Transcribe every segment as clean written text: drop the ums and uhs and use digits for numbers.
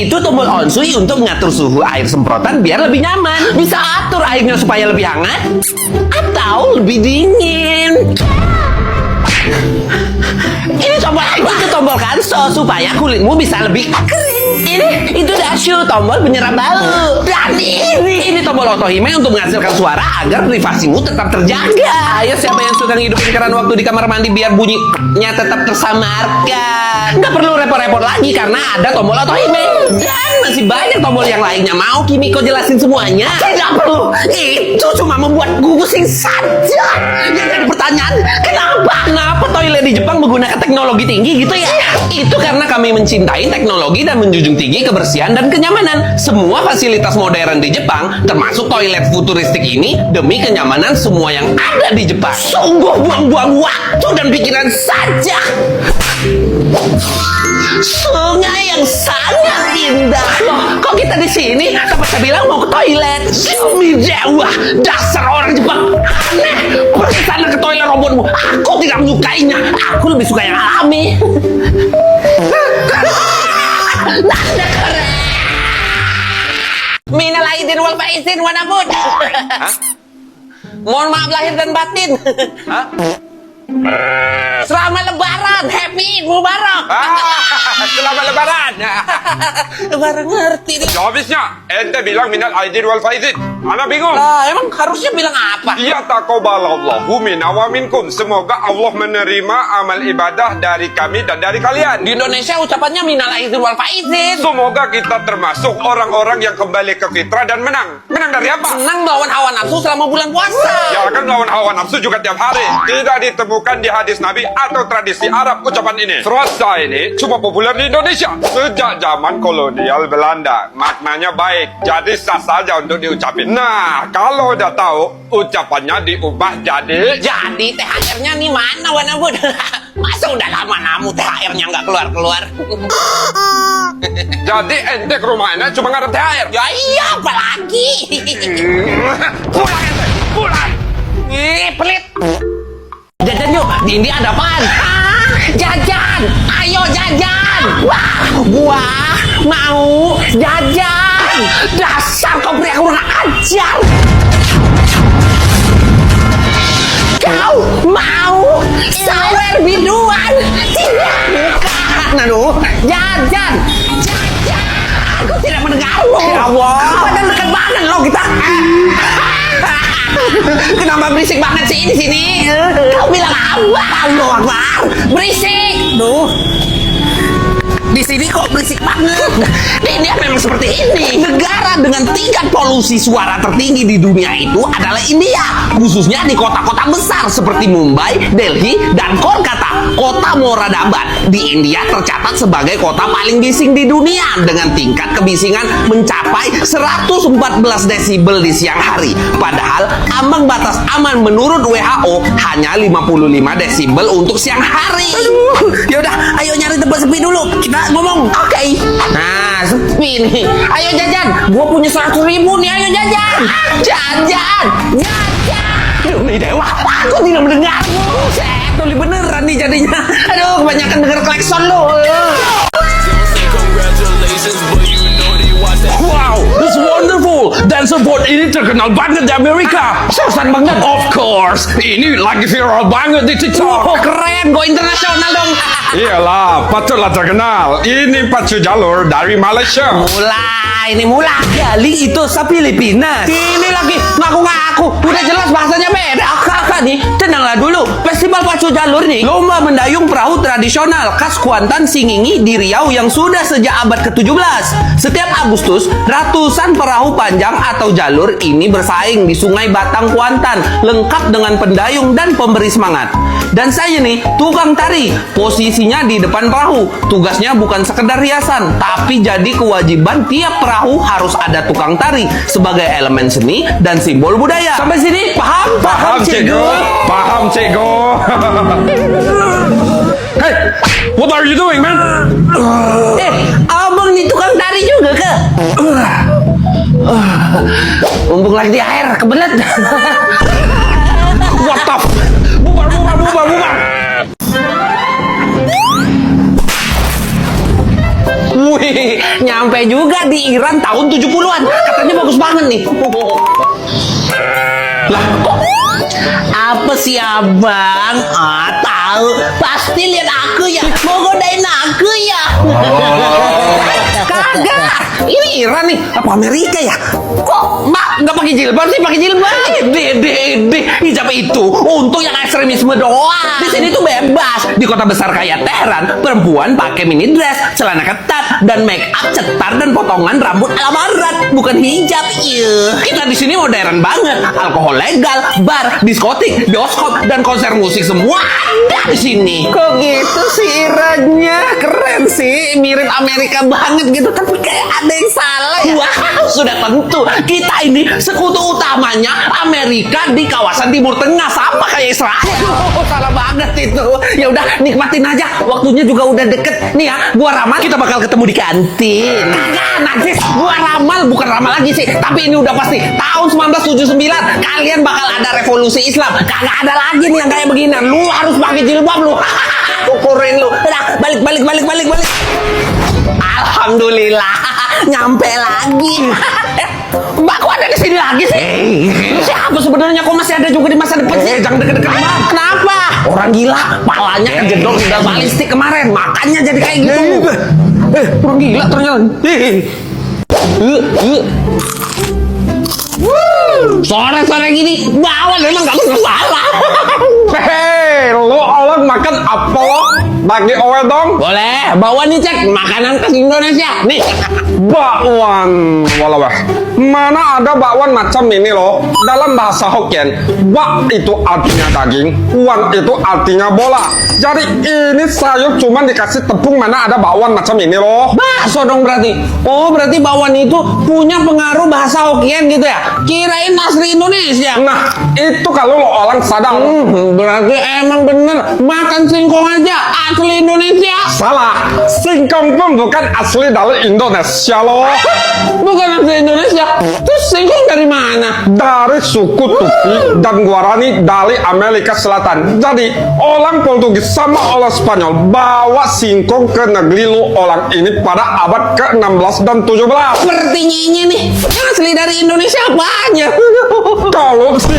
Itu tombol onsui untuk mengatur suhu air semprotan biar lebih nyaman. Bisa atur airnya supaya lebih hangat atau lebih dingin. Ini tombol apa? Itu tombol kanso supaya kulitmu bisa lebih kering. Itu dasyu, tombol penyerap bau. Dan ini tombol otohime untuk menghasilkan suara agar privasimu tetap terjaga. Ayo, siapa yang suka ngidupin keran waktu di kamar mandi biar bunyinya tetap tersamarkan? Nggak perlu repot-repot lagi karena ada tombol otohime. Dan masih banyak tombol yang lainnya. Mau Kimiko jelasin semuanya? Tidak perlu. Itu cuma membuat gue pusing saja. Yang jadi pertanyaan, kenapa toilet di Jepang menggunakan teknologi tinggi gitu ya? Itu karena kami mencintai teknologi dan menjunjung tinggi kebersihan dan kenyamanan. Semua fasilitas modern di Jepang, termasuk toilet futuristik ini, demi kenyamanan semua yang ada di Jepang. Sungguh buang-buang waktu dan pikiran saja. Sungai yang sangat indah. Loh, kok kita di sini? Kenapa saya bilang mau ke toilet? Sumi dewa, dasar orang Jepang aneh. Pergi sana ke toilet robotmu. Aku tidak menyukainya. Aku lebih suka yang alami. Nanda keren. Minal aidin wal faizin wa nabud. Mohon maaf lahir dan batin. Selamat Lebaran, Happy Mubarak. Selamat Lebaran. Lebaran ngerti nih. Habisnya ente bilang minal aidin wal faizin. Ana bingung. Lah, emang harusnya bilang apa? Ya taqabbalallahu minna wa minkum. Semoga Allah menerima amal ibadah dari kami dan dari kalian. Di Indonesia ucapannya minal aidin wal faizin. Semoga kita termasuk orang-orang yang kembali ke fitrah dan menang. Menang dari apa? Menang melawan hawa nafsu selama bulan puasa. Ya kan melawan hawa nafsu juga tiap hari. Tidak ditemukan di hadis Nabi atau tradisi Arab ucapan ini. Frasa ini cuma populer di Indonesia sejak zaman kolonial Belanda. Maknanya baik, jadi sah saja untuk diucapin. Nah, kalau udah tahu, ucapannya diubah jadi THR-nya nih mana Wana Bud? Masa udah lama namu THR-nya nggak keluar-keluar? Jadi ente ke rumah ente cuma ngarep THR. Ya iya, apalagi. Pulang ente, pulang. Ih, pelit. Jajan yuk, di India ada apaan? Jajan, ayo jajan. Wah, gua mau jajan. Dasar kau pria kurang ajar. Kau mau sawer biduan? Tidak, bukan. Nanu, jajan. Aku tidak mendengarmu. Ya Allah. Padahal dekat banget loh kita. Kenapa berisik banget sih di sini? Kau bilang apa? Allah Akbar. Berisik. Duh. Di sini kok berisik banget. Di India memang seperti ini. Negara dengan tingkat polusi suara tertinggi di dunia itu adalah India. Khususnya di kota-kota besar seperti Mumbai, Delhi, dan Kolkata. Kota Moradabad di India tercatat sebagai kota paling bising di dunia dengan tingkat kebisingan mencapai 114 desibel di siang hari. Padahal ambang batas aman menurut WHO hanya 55 desibel untuk siang hari. Yaudah, ayo nyari tempat sepi dulu. Kita ngomong. Oke. Nah, sepi nih. Ayo jajan. Gua punya 100.000 nih. Ayo jajan. Jajan. Demi dewa, aku tidak mendengarmu. Saya tuli beneran nih jadinya. Aduh, kebanyakan denger klakson lo. Wow, that's wonderful. Dan support ini terkenal banget di Amerika. Seriusan banget. Of course, ini lagi viral banget di TikTok. Oh, keren, go internasional dong. Iyalah, patutlah terkenal. Ini pacu jalur dari Malaysia. Mulai. Gali itu sa Filipina. Ini lagi ngaku-ngaku. Udah jelas bahasanya beda. Kakak nih, tenanglah dulu. Festival pacu jalur nih, lomba mendayung perahu tradisional khas Kuantan Singingi di Riau yang sudah sejak abad ke-17. Setiap Agustus, ratusan perahu panjang atau jalur ini bersaing di Sungai Batang Kuantan, lengkap dengan pendayung dan pemberi semangat. Dan saya nih, tukang tari. Posisinya di depan perahu. Tugasnya bukan sekedar hiasan, tapi jadi kewajiban tiap perahu harus ada tukang tari sebagai elemen seni dan simbol budaya. Sampai sini paham? Paham, cikgu. Paham, cikgu. Hey, what are you doing, man? Abang nih tukang tari juga ke? Mumpung lagi di air, kebelet. What the bubar. Wih, Nyampe juga di Iran tahun 70-an. Katanya bagus banget nih. Lah, kok apa sih abang? Tahu, pasti lihat aku ya, mau godain aku ya. Kagak, ini Iran nih, apa Amerika ya? Kok mbak nggak pakai jilbab sih? Pakai jilbab. Deh, hijab itu untuk yang ekstremisme doang. Di sini tuh bebas. Di kota besar kayak Teheran, perempuan pakai mini dress, celana ketat, dan make up cetar dan potongan rambut ala barat, bukan hijab. Kita di sini modern banget. Alkohol legal, bar, diskotik, bioskop, dan konser musik semua ada di sini. Kok gitu sih Irannya? Keren sih, mirip Amerika banget gitu, tapi kayak ada yang salah ya. Wah, sudah tentu kita ini sekutu utamanya Amerika di kawasan Timur Tengah, sama kayak Israel. Salah banget itu. Ya udah, nikmatin aja. Waktunya juga udah deket nih ya. Gua ramal kita bakal ketemu di kantin. Kagak, najis. Gua ramal bukan ramal lagi sih, tapi ini udah pasti tahun 1979 kalian bakal ada revolusi Islam. Kagak ada lagi nih yang kayak begini. Lu harus pakai jilbab lu. Kukurin lu. Udah, balik. Alhamdulillah, nyampe lagi. Mbak, kok ada di sini lagi sih? Siapa sebenarnya? Kok masih ada juga di masa depan sih? Jangan deket-deket Mbak. Kenapa? Orang gila, palanya kejedot udah balistik kemarin, makanya jadi kayak gitu. Orang gila ternyata. Sore-sore gini, bawang memang gak bersalah. Hei, lo orang makan apa lo? Bagi owe dong. Boleh, bawa nih cek makanan khas Indonesia. Nih, Bakwan, walawah. Mana ada bakwan macam ini loh? Dalam bahasa Hokkien, bak itu artinya daging, wan itu artinya bola. Jadi ini sayur cuma dikasih tepung, mana ada bakwan macam ini loh? bakso dong berarti. Oh, berarti bakwan itu punya pengaruh bahasa Hokkien gitu ya? Kirain asli Indonesia. Nah, itu kalau lo orang sadar. Berarti emang bener makan singkong aja asli Indonesia. Salah, singkong pun bukan asli dari Indonesia loh. Bukan asli Indonesia. Terus singkong dari mana? Dari suku Tupi dan Guarani dari Amerika Selatan. Jadi orang Portugis sama orang Spanyol bawa singkong ke negeri lo orang ini pada abad ke-16 dan 17. Sepertinya ini nih yang asli dari Indonesia banyak. Kalau sih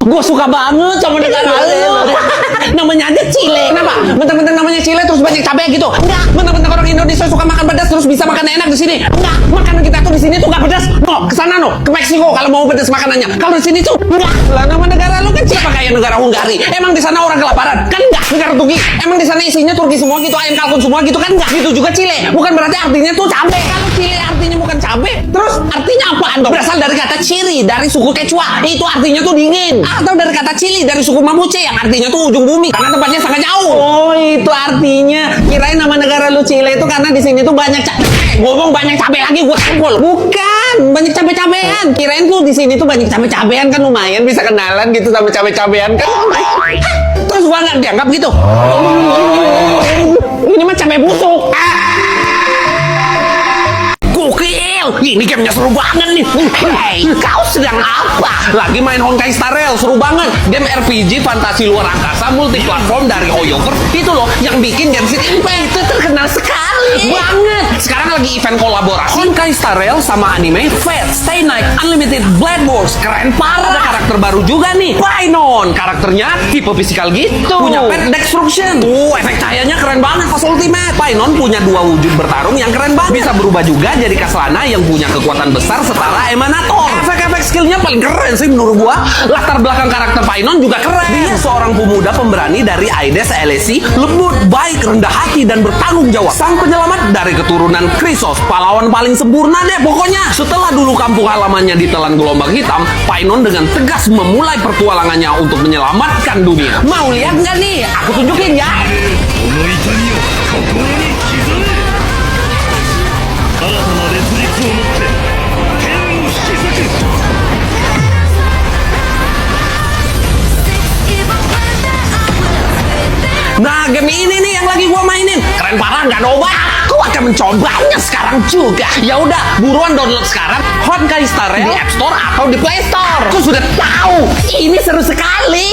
Gue suka banget sama negara lu. Namanya aja Chile. Kenapa? Mentang-mentang namanya Chile terus banyak cabai gitu? Enggak. Mentang-mentang orang Indonesia suka makan pedas terus bisa makan enak di sini? Enggak. Makanan kita tuh di sini tuh nggak pedas. No, kesana no, ke Meksiko kalau mau pedas makanannya. Kalau di sini tuh enggak. Lah nama negara lu kan siapa kayak negara Hungari? Emang di sana orang kelaparan? Kan enggak. Negara Turki? Emang di sana isinya Turki semua gitu, ayam kalkun semua gitu kan enggak? Gitu juga Chile. Bukan berarti artinya tuh cabai. Kalau Chile artinya bukan cabai, terus artinya apaan dong? Berasal dari kata Chiri dari suku Quechua. Itu artinya tuh dingin. Atau dari kata Chili dari suku Mapuche yang artinya tuh ujung bumi karena tempatnya sangat jauh. Oh, itu artinya. Kirain nama negara lu Chile itu karena di sini tuh banyak ngomong banyak cabai lagi gua tangkul. Bukan, banyak cabai-cabean. Kirain tuh di sini tuh banyak cabai-cabean kan lumayan bisa kenalan gitu sama cabai-cabean kan. Terus gua nggak dianggap gitu. Ini mah cabai busuk. Gokil, ini gamenya seru banget nih. Hey, kau sedang apa? Lagi main Honkai Star Rail, seru banget. Game RPG fantasi luar angkasa multiplatform dari Hoyoverse. Itu loh yang bikin Genshin Impact. Itu terkenal sekali banget. Sekarang lagi event kolaborasi Honkai Star Rail sama anime Fate Stay Night Unlimited Blade Wars. Keren parah. Ada karakter baru juga nih, Paimon. Karakternya tipe fisikal gitu, punya pet destruction. Efek cahayanya keren banget pas ultimate. Paimon punya dua wujud bertarung yang keren banget. Bisa berubah juga jadi Kaslana yang punya kekuatan besar setara Emanator. Efek-efek skillnya paling keren sih menurut gua. Latar belakang karakter Paimon juga keren. Dia seorang pemuda pemberani dari Aedes Aelysi, lembut, baik, rendah hati, dan bertanggung jawab. Sang penyelamat dari keturunan Chrysos, pahlawan paling sempurna deh pokoknya. Setelah dulu kampung halamannya ditelan gelombang hitam, Paimon dengan tegas memulai pertualangannya untuk menyelamatkan dunia. Mau lihat nggak nih? Aku tunjukin ya. この痛みを心に刻め新たな烈日をもって天を引き裂く Nah, game ini nih yang lagi gua mainin. Keren parah, nggak ada obat. Aku akan mencobanya sekarang juga. Ya udah, buruan download sekarang Honkai Star Rail di App Store atau di Play Store. Aku sudah tahu, ini seru sekali.